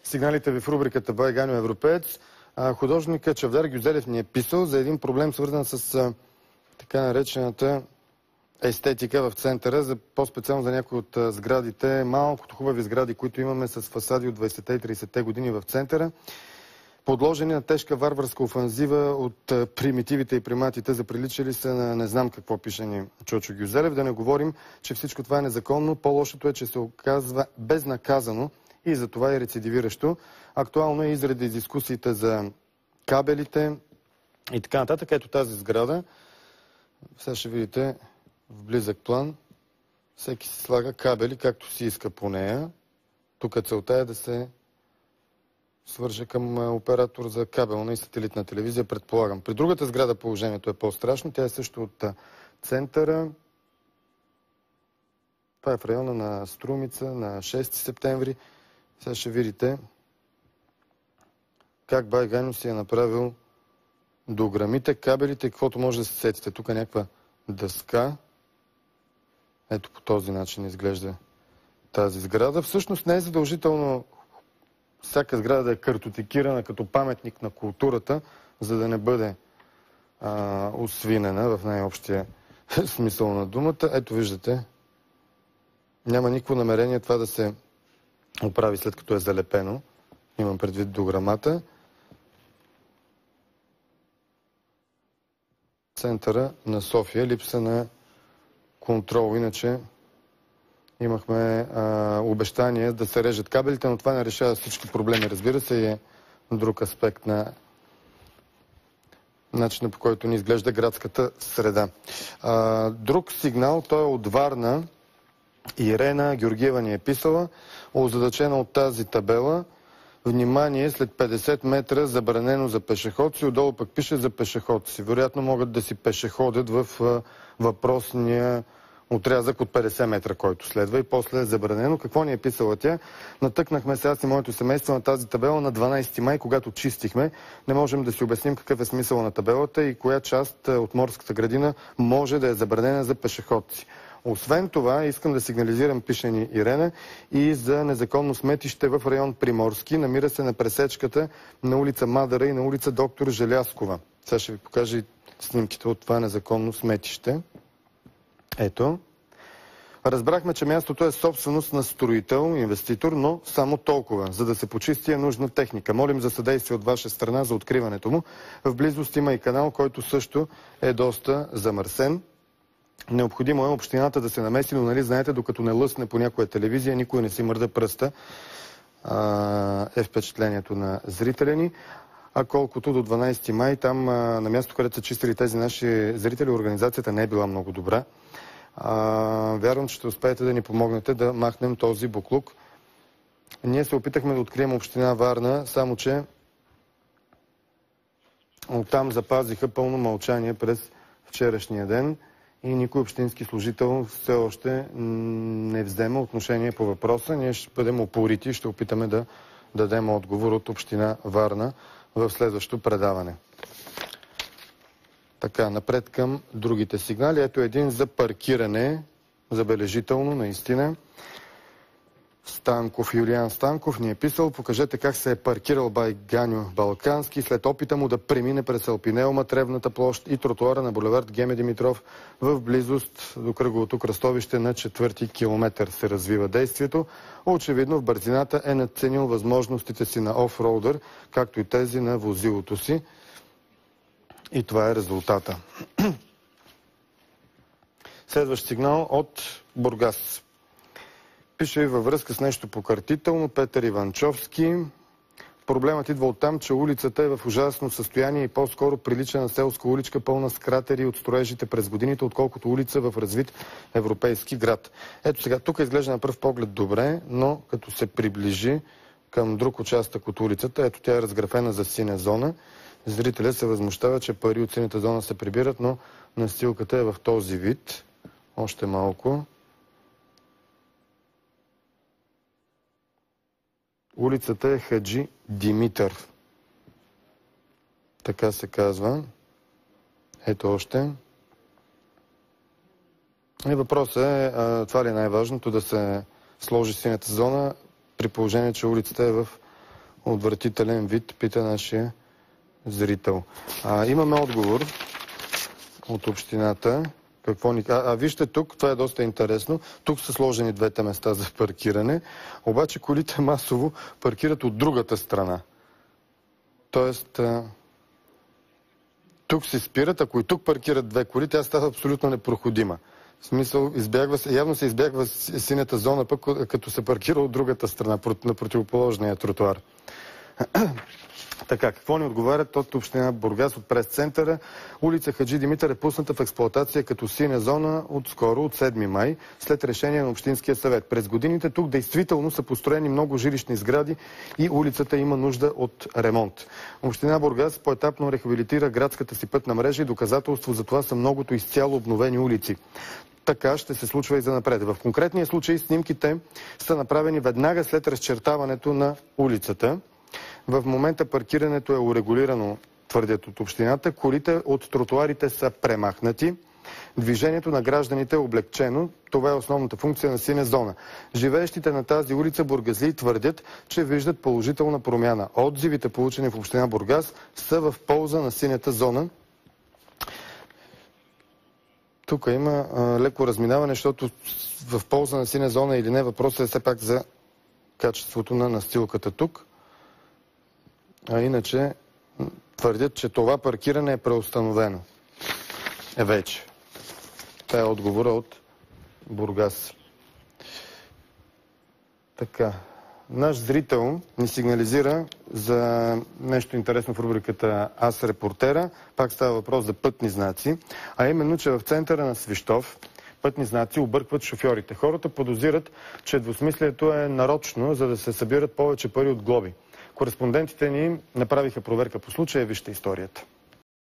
сигналите ви в рубриката Байганю Европеец. Художникът Чавдар Гюзелев ни е писал за един проблем, свързан с така наречената естетика в центъра, по-специално за някои от сградите, малкото хубави сгради, които имаме с фасади от 20-те и 30-те години в центъра, подложени на тежка варварска офанзива от примитивите и приматите, заприличали се на не знам какво пише ни Чочо Гюзелев. Да не говорим, че всичко това е незаконно. По-лошото е, че се оказва безнаказано и за това е рецидивиращо. Актуално е и заради дискусиите за кабелите и така нататък. Ето тази сграда. Сега ще видите в близък план. Всеки си слага кабели, както си иска по нея. Тук целта е да се свърже към оператор за кабелна и сателитна телевизия, предполагам. При другата сграда положението е по-страшно. Тя е също от центъра. Това е в района на Струмица, на 6 септември. Сега ще видите как Байганю си е направил дограмите, кабелите, каквото може да се сетите. Тук е някаква дъска. Ето по този начин изглежда тази сграда. Всъщност не е задължително всяка сграда да е картотекирана като паметник на културата, за да не бъде освинена в най-общия смисъл на думата. Ето виждате, няма никакво намерение това да се оправи след като е залепено. Имам предвид дограмата. Центъра на София, липса на контрол. Иначе имахме обещание да се режат кабелите, но това не решава всички проблеми, разбира се, и е друг аспект на начина, по който ни изглежда градската среда. Друг сигнал, той е от Варна. Ирена Георгиева ни е писала, озадачена от тази табела. Внимание, след 50 метра забранено за пешеходци, отдолу пък пише за пешеходци. Вероятно могат да си пешеходят в въпросния отрязък от 50 метра, който следва и после е забранено. Какво ни е писала тя? Натъкнахме се аз и моето семейство на тази табела на 12 май, когато чистихме. Не можем да си обясним какъв е смисъл на табелата и коя част от морската градина може да е забранена за пешеходци. Освен това, искам да сигнализирам, пише ни Ирена, и за незаконно сметище в район Приморски. Намира се на пресечката на улица Мадара и на улица Доктор Желязкова. Сега ще ви покажа и снимките от това незаконно сметище. Ето. Разбрахме, че мястото е собственост на строител, инвеститор, но само толкова. За да се почисти е нужна техника. Молим за съдействие от ваша страна за откриването му. В близост има и канал, който също е доста замърсен. Необходимо е общината да се намеси, но нали знаете, докато не лъсне по някоя телевизия, никой не си мърда пръста. Е впечатлението на зрителя ни. А колкото до 12 май, там на място, където са чистили тези наши зрители, организацията не е била много добра. Вярвам, че ще успеете да ни помогнете да махнем този буклук. Ние се опитахме да открием община Варна, само че оттам запазиха пълно мълчание през вчерашния ден и никой общински служител все още не взема отношение по въпроса. Ние ще бъдем упорити и ще опитаме да дадем отговор от община Варна в следващото предаване. Така, напред към другите сигнали. Ето един за паркиране, забележително, наистина. Станков, Юлиан Станков ни е писал, покажете как се е паркирал Байганю Балкански след опита му да премине през Алпинеума, Тревната площ и тротуара на булевард Геме Димитров в близост до кръговото кръстовище на 4-ти километър се развива действието. Очевидно в бързината е надценил възможностите си на офроудър, както и тези на возилото си. И това е резултата. Следващ сигнал от Бургас. Пише и във връзка с нещо покъртително. Петър Иванчовски. Проблемът идва от там, че улицата е в ужасно състояние и по-скоро прилича на селска уличка, пълна с кратери от строежите през годините, отколкото улица в развит европейски град. Ето сега, тук изглежда на пръв поглед добре, но като се приближи към друг участък от улицата, ето тя е разграфена за синя зона. Зрителя се възмущава, че пари от синята зона се прибират, но настилката е в този вид. Още малко. Улицата е Хаджи Димитър. Така се казва. Ето още. И въпросът е, това ли е най-важното, да се сложи синята зона, при положение, че улицата е в отвратителен вид, пита нашия зрител. Имаме отговор от общината. Какво ни... вижте тук, това е доста интересно. Тук са сложени двете места за паркиране, обаче колите масово паркират от другата страна. Тоест, тук се спират, ако и тук паркират две коли, тя става абсолютно непроходима. В смисъл, явно се избягва синята зона, пък като се паркира от другата страна, на противоположния тротуар. Така, какво ни отговарят от община Бургас, от прес-центъра? Улица Хаджи Димитър е пусната в експлоатация като синя зона отскоро, от 7 май, след решение на Общинския съвет. През годините тук действително са построени много жилищни сгради и улицата има нужда от ремонт. Община Бургас поетапно рехабилитира градската си пътна мрежа и доказателство за това са многото изцяло обновени улици. Така ще се случва и занапред. В конкретния случай снимките са направени веднага след разчертаването на улицата. В момента паркирането е урегулирано, твърдят от общината. Колите от тротуарите са премахнати. Движението на гражданите е облегчено. Това е основната функция на синя зона. Живеещите на тази улица бургазлии твърдят, че виждат положителна промяна. Отзивите, получени в община Бургас, са в полза на синята зона. Тук има леко разминаване, защото в полза на синя зона или не, въпросът е все пак за качеството на настилката тук. А иначе твърдят, че това паркиране е преустановено. Вече. Това е отговора от Бургас. Така. Наш зрител ни сигнализира за нещо интересно в рубриката Аз репортера. Пак става въпрос за пътни знаци. А именно, че в центъра на Свищов пътни знаци объркват шофьорите. Хората подозират, че двусмислието е нарочно, за да се събират повече пари от глоби. Кореспондентите ни направиха проверка по случая. Вижте историята.